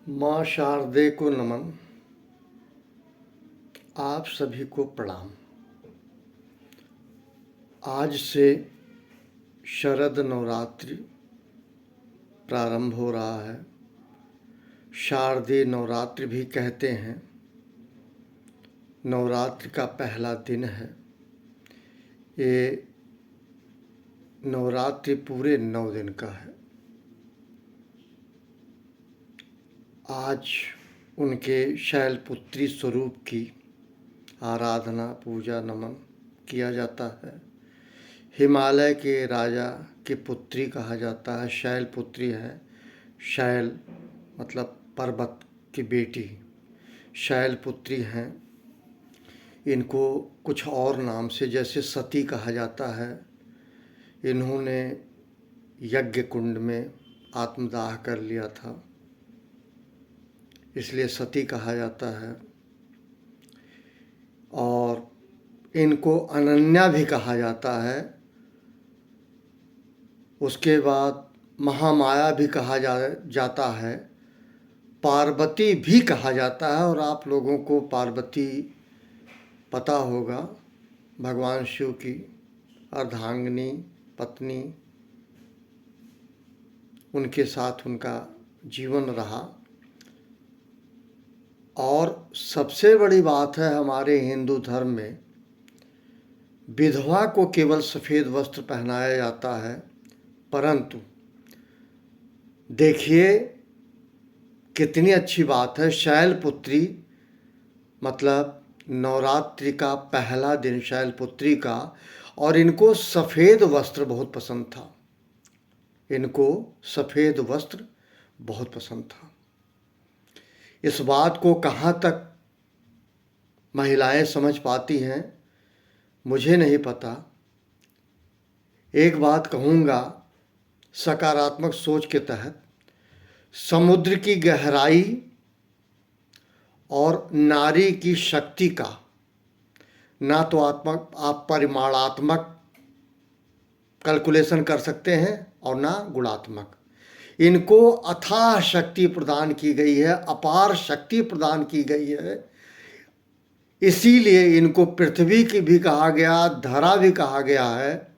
माँ शारदे को नमन। आप सभी को प्रणाम। आज से शरद नवरात्रि प्रारंभ हो रहा है। शारदीय नवरात्रि भी कहते हैं। नवरात्रि का पहला दिन है। ये नवरात्रि पूरे 9 दिन का है। आज उनके शैलपुत्री स्वरूप की आराधना, पूजा, नमन किया जाता है। हिमालय के राजा की पुत्री कहा जाता है। शैलपुत्री है। शैल मतलब पर्वत की बेटी, शैलपुत्री हैं। इनको कुछ और नाम से जैसे सती कहा जाता है। इन्होंने यज्ञ कुंड में आत्मदाह कर लिया था, इसलिए सती कहा जाता है। और इनको अनन्या भी कहा जाता है। उसके बाद महामाया भी कहा जाता है। पार्वती भी कहा जाता है। और आप लोगों को पार्वती पता होगा, भगवान शिव की अर्धांगिनी पत्नी। उनके साथ उनका जीवन रहा। और सबसे बड़ी बात है, हमारे हिंदू धर्म में विधवा को केवल सफ़ेद वस्त्र पहनाया जाता है। परंतु देखिए कितनी अच्छी बात है। शैलपुत्री मतलब नवरात्रि का पहला दिन शैलपुत्री का, और इनको सफ़ेद वस्त्र बहुत पसंद था। इनको सफ़ेद वस्त्र बहुत पसंद था। इस बात को कहाँ तक महिलाएं समझ पाती हैं मुझे नहीं पता। एक बात कहूँगा सकारात्मक सोच के तहत, समुद्र की गहराई और नारी की शक्ति का ना तो आप परिमाणात्मक कैलकुलेशन कर सकते हैं और ना गुणात्मक। इनको अथाह शक्ति प्रदान की गई है, अपार शक्ति प्रदान की गई है। इसीलिए इनको पृथ्वी की भी कहा गया, धरा भी कहा गया है।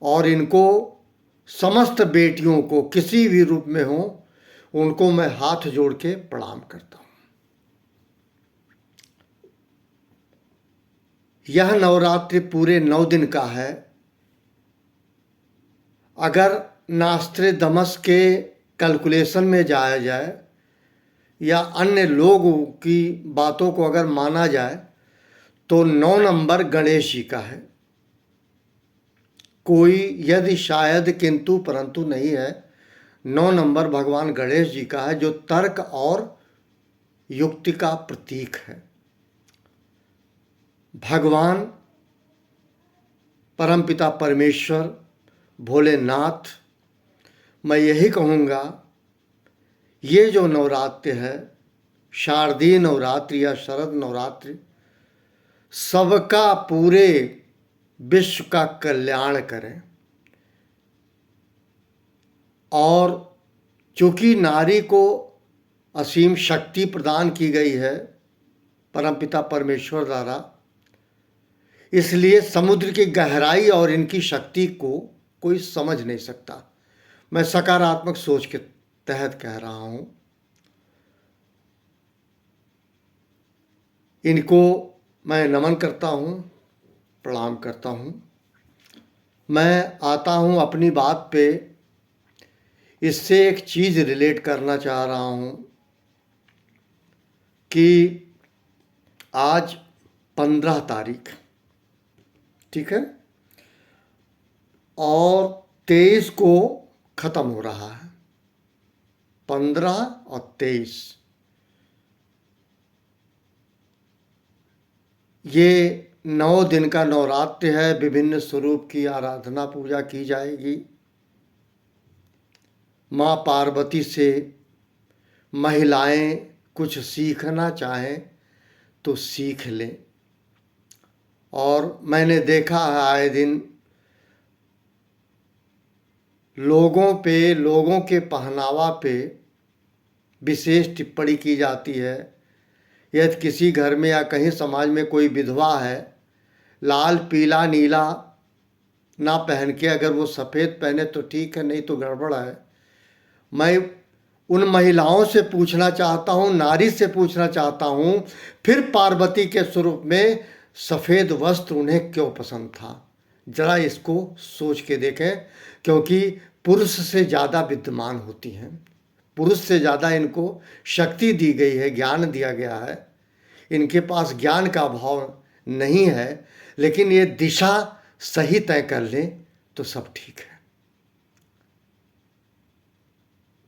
और इनको समस्त बेटियों को किसी भी रूप में हो, उनको मैं हाथ जोड़ के प्रणाम करता हूँ। यह नवरात्रि पूरे 9 दिन का है। अगर नास्त्रेदमस के कैलकुलेशन में जाया जाए या अन्य लोगों की बातों को अगर माना जाए तो 9 नंबर गणेश जी का है। कोई यदि शायद किंतु परंतु नहीं है। 9 नंबर भगवान गणेश जी का है, जो तर्क और युक्ति का प्रतीक है। भगवान परमपिता परमेश्वर भोलेनाथ, मैं यही कहूँगा, ये जो नवरात्रि है, शारदीय नवरात्रि या शरद नवरात्रि, सबका पूरे विश्व का कल्याण करें। और चूँकि नारी को असीम शक्ति प्रदान की गई है परमपिता परमेश्वर द्वारा, इसलिए समुद्र की गहराई और इनकी शक्ति को कोई समझ नहीं सकता। मैं सकारात्मक सोच के तहत कह रहा हूँ। इनको मैं नमन करता हूँ, प्रणाम करता हूँ। मैं आता हूँ अपनी बात पे। इससे एक चीज़ रिलेट करना चाह रहा हूँ कि आज 15 तारीख, ठीक है, और 23 को ख़त्म हो रहा है। 15 और 23 ये 9 दिन का नवरात्रि है। विभिन्न स्वरूप की आराधना पूजा की जाएगी। माँ पार्वती से महिलाएं कुछ सीखना चाहें तो सीख लें। और मैंने देखा है आए दिन लोगों के पहनावा पे विशेष टिप्पणी की जाती है। यदि किसी घर में या कहीं समाज में कोई विधवा है, लाल पीला नीला ना पहन के अगर वो सफ़ेद पहने तो ठीक है, नहीं तो गड़बड़ है। मैं उन महिलाओं से पूछना चाहता हूँ, नारी से पूछना चाहता हूँ, फिर पार्वती के स्वरूप में सफ़ेद वस्त्र उन्हें क्यों पसंद था? जरा इसको सोच के देखें, क्योंकि पुरुष से ज़्यादा विद्यमान होती हैं, पुरुष से ज़्यादा इनको शक्ति दी गई है, ज्ञान दिया गया है। इनके पास ज्ञान का अभाव नहीं है, लेकिन ये दिशा सही तय कर लें तो सब ठीक है।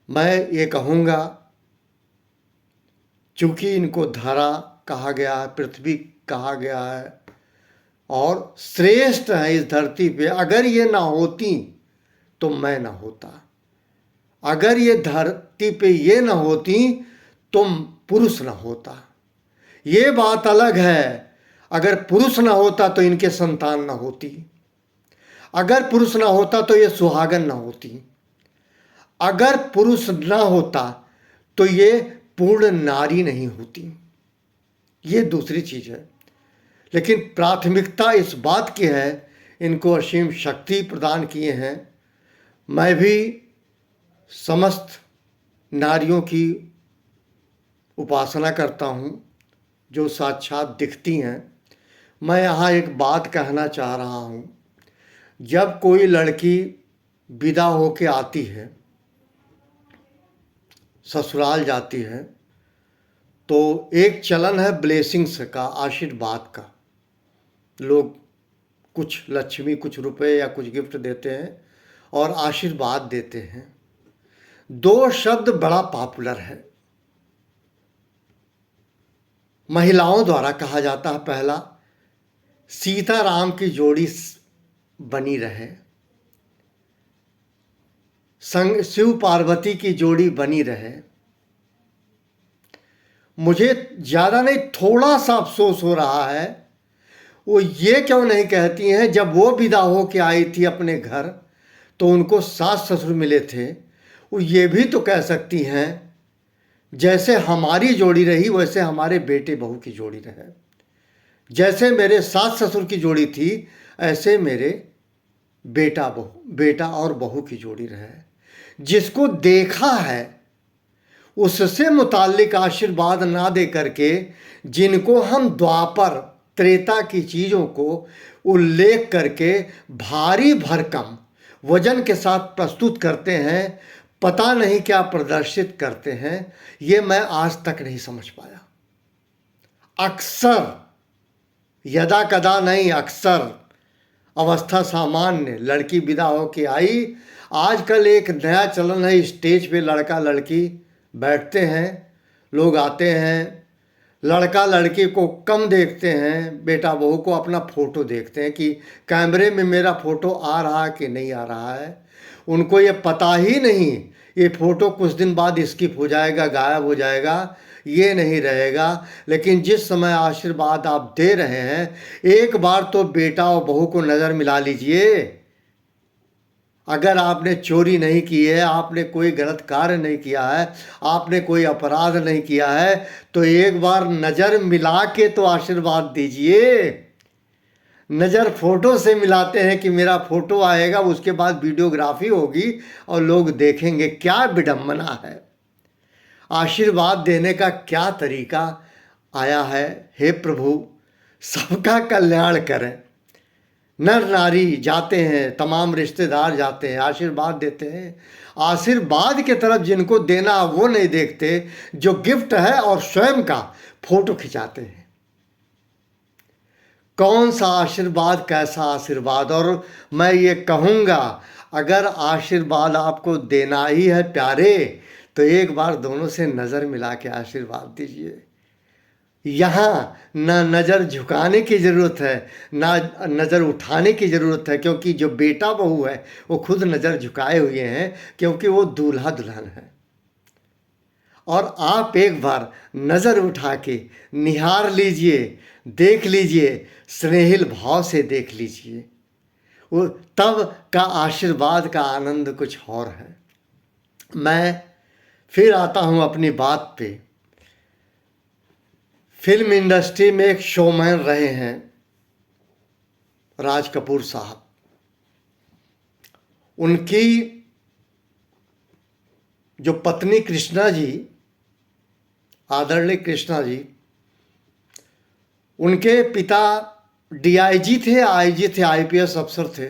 मैं ये कहूँगा, चूँकि इनको धरा कहा गया है, पृथ्वी कहा गया है और श्रेष्ठ है इस धरती पे, अगर ये ना होती तो मैं ना होता, अगर ये धरती पे ये ना होती तो पुरुष ना होता। ये बात अलग है, अगर पुरुष ना होता तो इनके संतान ना होती, अगर पुरुष ना होता तो ये सुहागन ना होती, अगर पुरुष ना होता तो ये पूर्ण नारी नहीं होती। ये दूसरी चीज़ है, लेकिन प्राथमिकता इस बात की है, इनको असीम शक्ति प्रदान किए हैं। मैं भी समस्त नारियों की उपासना करता हूँ जो साक्षात दिखती हैं। मैं यहाँ एक बात कहना चाह रहा हूँ, जब कोई लड़की विदा होके आती है, ससुराल जाती है, तो एक चलन है ब्लेसिंग्स का, आशीर्वाद का। लोग कुछ लक्ष्मी, कुछ रुपए या कुछ गिफ्ट देते हैं और आशीर्वाद देते हैं। दो शब्द बड़ा पॉपुलर है, महिलाओं द्वारा कहा जाता है। पहला, सीता राम की जोड़ी बनी रहे, संग शिव पार्वती की जोड़ी बनी रहे। मुझे ज़्यादा नहीं, थोड़ा सा अफसोस हो रहा है, वो ये क्यों नहीं कहती हैं जब वो विदा हो के आई थी अपने घर तो उनको सास ससुर मिले थे, वो ये भी तो कह सकती हैं जैसे हमारी जोड़ी रही वैसे हमारे बेटे बहू की जोड़ी रहे, जैसे मेरे सास ससुर की जोड़ी थी ऐसे मेरे बेटा और बहू की जोड़ी रहे। जिसको देखा है उससे मुताल्लिक आशीर्वाद ना दे करके, जिनको हम द्वापर त्रेता की चीज़ों को उल्लेख करके भारी भरकम वजन के साथ प्रस्तुत करते हैं, पता नहीं क्या प्रदर्शित करते हैं, ये मैं आज तक नहीं समझ पाया। अक्सर, यदा कदा नहीं, अक्सर अवस्था सामान्य, लड़की विदा हो के आई। आजकल एक नया चलन है, स्टेज पे लड़का लड़की बैठते हैं, लोग आते हैं, लड़का लड़की को कम देखते हैं, बेटा बहू को अपना फ़ोटो देखते हैं कि कैमरे में मेरा फ़ोटो आ रहा है कि नहीं आ रहा है। उनको ये पता ही नहीं ये फ़ोटो कुछ दिन बाद स्किप हो जाएगा, गायब हो जाएगा, ये नहीं रहेगा। लेकिन जिस समय आशीर्वाद आप दे रहे हैं, एक बार तो बेटा और बहू को नज़र मिला लीजिए। अगर आपने चोरी नहीं की है, आपने कोई गलत कार्य नहीं किया है, आपने कोई अपराध नहीं किया है, तो एक बार नज़र मिला के तो आशीर्वाद दीजिए। नज़र फ़ोटो से मिलाते हैं कि मेरा फ़ोटो आएगा, उसके बाद वीडियोग्राफी होगी और लोग देखेंगे। क्या विडंबना है! आशीर्वाद देने का क्या तरीका आया है! हे प्रभु, सबका कल्याण करें। नर नारी जाते हैं, तमाम रिश्तेदार जाते हैं, आशीर्वाद देते हैं। आशीर्वाद के तरफ जिनको देना वो नहीं देखते, जो गिफ्ट है और स्वयं का फोटो खिंचाते हैं। कौन सा आशीर्वाद, कैसा आशीर्वाद! और मैं ये कहूँगा, अगर आशीर्वाद आपको देना ही है प्यारे, तो एक बार दोनों से नज़र मिला के आशीर्वाद दीजिए। यहाँ ना नज़र झुकाने की ज़रूरत है, ना नज़र उठाने की ज़रूरत है, क्योंकि जो बेटा बहू है वो खुद नज़र झुकाए हुए हैं, क्योंकि वो दूल्हा दुल्हन है। और आप एक बार नज़र उठा के निहार लीजिए, देख लीजिए, स्नेहिल भाव से देख लीजिए, वो तब का आशीर्वाद का आनंद कुछ और है। मैं फिर आता हूँ अपनी बात पे। फिल्म इंडस्ट्री में एक शोमैन रहे हैं राज कपूर साहब। उनकी जो पत्नी कृष्णा जी, आदरणीय कृष्णा जी, उनके पिता डीआईजी थे, आईजी थे, आईपीएस अफसर थे।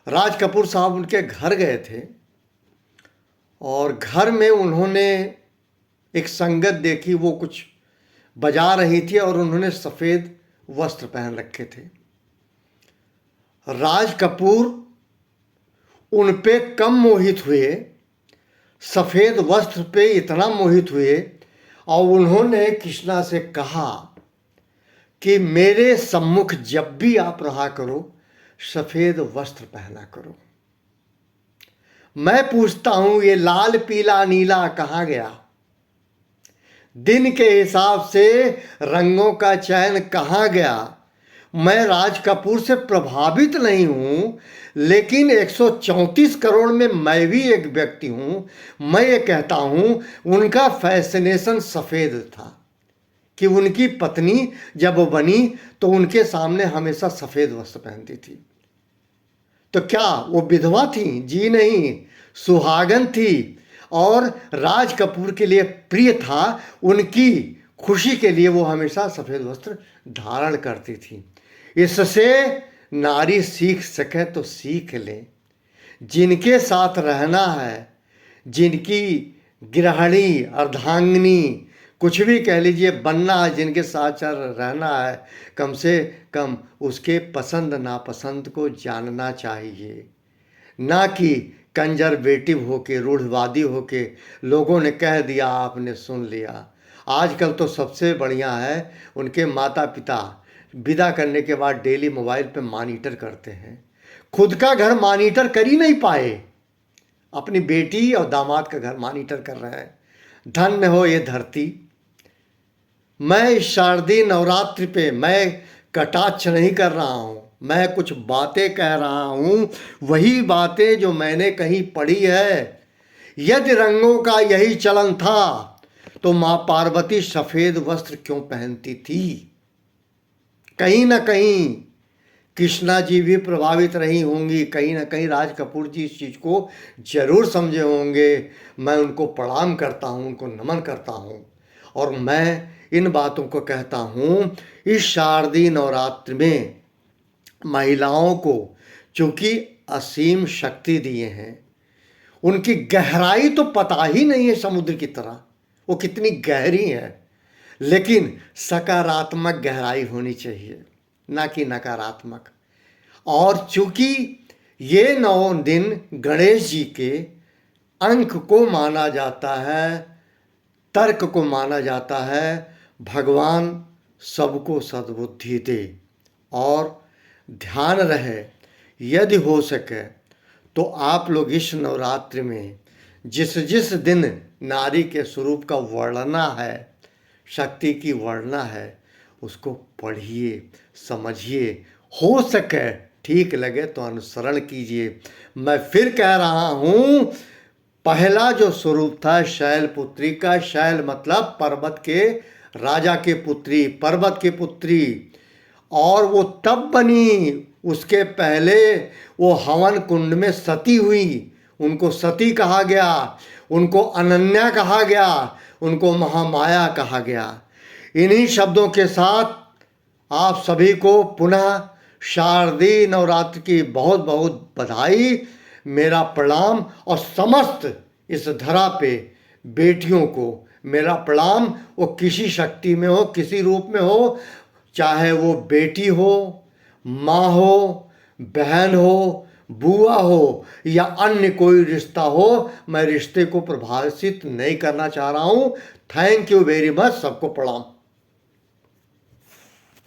राज कपूर साहब उनके घर गए थे और घर में उन्होंने एक संगत देखी, वो कुछ बजा रही थी और उन्होंने सफ़ेद वस्त्र पहन रखे थे। राज कपूर उन पे कम मोहित हुए, सफ़ेद वस्त्र पे इतना मोहित हुए और उन्होंने कृष्णा से कहा कि मेरे सम्मुख जब भी आप रहा करो सफ़ेद वस्त्र पहना करो। मैं पूछता हूं ये लाल पीला नीला कहाँ गया? दिन के हिसाब से रंगों का चयन कहाँ गया? मैं राज कपूर से प्रभावित नहीं हूं, लेकिन 134 करोड़ में मैं भी एक व्यक्ति हूं। मैं ये कहता हूं उनका फैसिनेशन सफ़ेद था कि उनकी पत्नी जब वो बनी तो उनके सामने हमेशा सफ़ेद वस्त्र पहनती थी। तो क्या वो विधवा थी? जी नहीं, सुहागन थी। और राज कपूर के लिए प्रिय था, उनकी खुशी के लिए वो हमेशा सफ़ेद वस्त्र धारण करती थी। इससे नारी सीख सके तो सीख ले। जिनके साथ रहना है, जिनकी गृहिणी, अर्धांगिनी, कुछ भी कह लीजिए, बनना है, जिनके साथ रहना है, कम से कम उसके पसंद नापसंद को जानना चाहिए। ना कि कंजरवेटिव होके, रूढ़वादी होके लोगों ने कह दिया आपने सुन लिया। आजकल तो सबसे बढ़िया है, उनके माता पिता विदा करने के बाद डेली मोबाइल पे मॉनिटर करते हैं। खुद का घर मॉनिटर कर ही नहीं पाए, अपनी बेटी और दामाद का घर मॉनिटर कर रहे हैं। धन्य हो ये धरती। मैं इस शारदीय नवरात्रि पे मैं कटाक्ष नहीं कर रहा हूँ, मैं कुछ बातें कह रहा हूँ, वही बातें जो मैंने कहीं पढ़ी है। यदि रंगों का यही चलन था तो माँ पार्वती सफ़ेद वस्त्र क्यों पहनती थी? कहीं ना कहीं कृष्णा जी भी प्रभावित रही होंगी, कहीं ना कहीं राज कपूर जी इस चीज़ को जरूर समझे होंगे। मैं उनको प्रणाम करता हूँ, उनको नमन करता हूँ और मैं इन बातों को कहता हूँ। इस शारदीय नवरात्र में महिलाओं को चूँकि असीम शक्ति दिए हैं, उनकी गहराई तो पता ही नहीं है समुद्र की तरह, वो कितनी गहरी है, लेकिन सकारात्मक गहराई होनी चाहिए, ना कि नकारात्मक। और चूंकि ये 9 दिन गणेश जी के अंक को माना जाता है, तर्क को माना जाता है, भगवान सबको सद्बुद्धि दे। और ध्यान रहे, यदि हो सके तो आप लोग इस नवरात्रि में जिस जिस दिन नारी के स्वरूप का वर्णना है, शक्ति की वर्णना है, उसको पढ़िए, समझिए, हो सके ठीक लगे तो अनुसरण कीजिए। मैं फिर कह रहा हूँ, पहला जो स्वरूप था शैलपुत्री का, शैल मतलब पर्वत के राजा के पुत्री, पर्वत की पुत्री, और वो तब बनी, उसके पहले वो हवन कुंड में सती हुई, उनको सती कहा गया, उनको अनन्या कहा गया, उनको महामाया कहा गया। इन्हीं शब्दों के साथ आप सभी को पुनः शारदीय नवरात्र की बहुत बहुत बधाई, मेरा प्रणाम, और समस्त इस धरा पे बेटियों को मेरा प्रणाम। वो किसी शक्ति में हो, किसी रूप में हो, चाहे वो बेटी हो, माँ हो, बहन हो, बुआ हो या अन्य कोई रिश्ता हो, मैं रिश्ते को प्रभावित नहीं करना चाह रहा हूँ। थैंक यू वेरी मच, सबको प्रणाम।